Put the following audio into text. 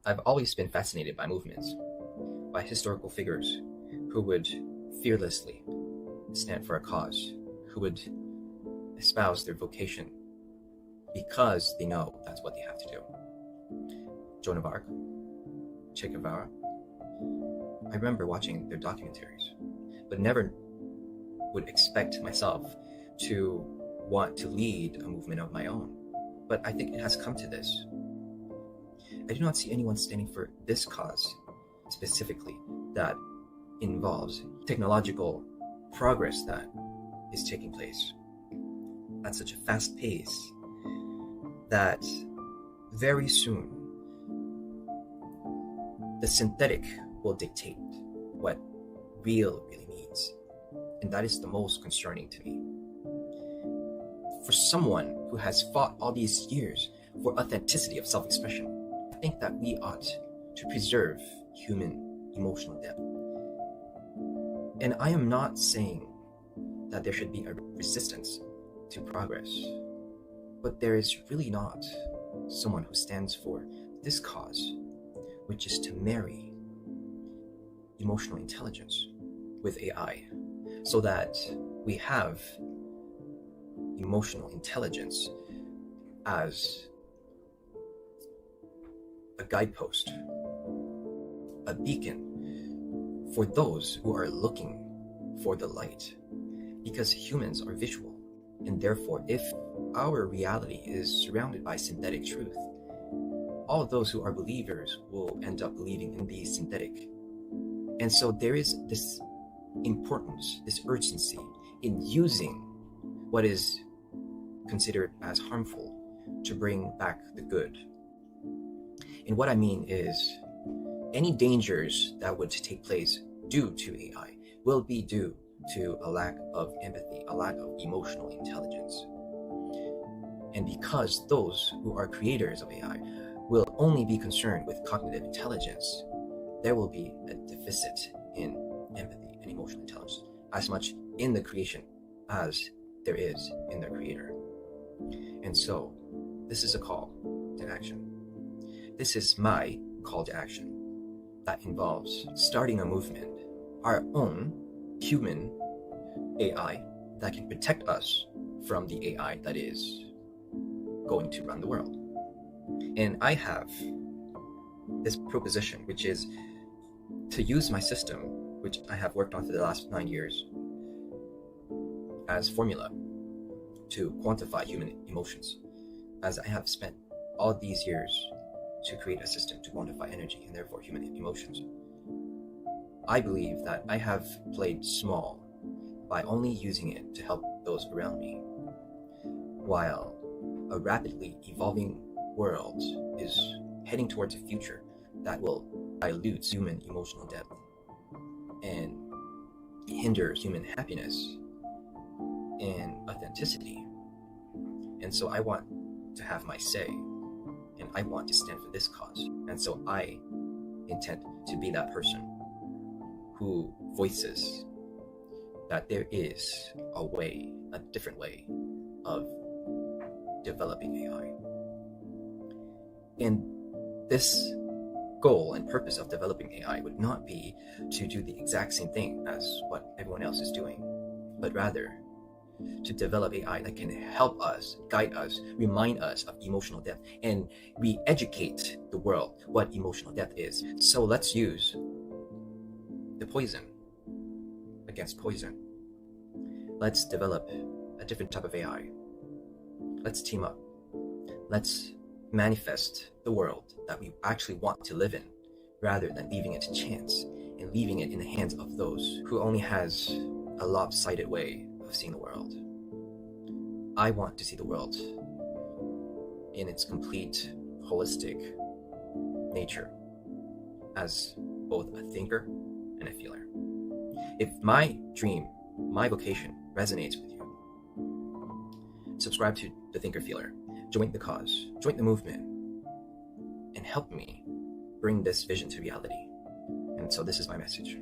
I've always been fascinated by movements, by historical figures who would fearlessly stand for a cause, who would espouse their vocation because they know that's what they have to do. Joan of Arc, Che Guevara. I remember watching their documentaries, but never would expect myself to want to lead a movement of my own. But I think it has come to this. I do not see anyone standing for this cause specifically that involves technological progress that is taking place at such a fast pace that very soon the synthetic will dictate what real really means. And that is the most concerning to me. For someone who has fought all these years for authenticity of self-expression, I think that we ought to preserve human emotional depth. And I am not saying that there should be a resistance to progress, but there is really not someone who stands for this cause, which is to marry emotional intelligence with AI, so that we have emotional intelligence as a guidepost, a beacon for those who are looking for the light. Because humans are visual, and therefore if our reality is surrounded by synthetic truth, all those who are believers will end up believing in the synthetic. And so there is this importance, this urgency in using what is considered as harmful to bring back the good. And what I mean is, any dangers that would take place due to AI will be due to a lack of empathy, a lack of emotional intelligence. And because those who are creators of AI will only be concerned with cognitive intelligence, there will be a deficit in empathy and emotional intelligence, as much in the creation as there is in the creator. And so, this is a call to action. This is my call to action that involves starting a movement, our own human AI that can protect us from the AI that is going to run the world. And I have this proposition, which is to use my system, which I have worked on for the last 9 years, as formula to quantify human emotions, as I have spent all these years to create a system to quantify energy and therefore human emotions. I believe that I have played small by only using it to help those around me, while a rapidly evolving world is heading towards a future that will dilute human emotional depth and hinders human happiness and authenticity. And so I want to have my say, and I want to stand for this cause. And so I intend to be that person who voices that there is a way, a different way of developing AI. And this goal and purpose of developing AI would not be to do the exact same thing as what everyone else is doing, but rather to develop AI that can help us, guide us, remind us of emotional depth, and re-educate the world what emotional depth is. So let's use the poison against poison. Let's develop a different type of AI. Let's team up. Let's manifest the world that we actually want to live in, rather than leaving it to chance and leaving it in the hands of those who only has a lopsided way of seeing the world. I want to see the world in its complete, holistic nature, as both a thinker and a feeler. If my dream, my vocation resonates with you, subscribe to the Thinker Feeler, join the cause, join the movement, and help me bring this vision to reality. And so this is my message.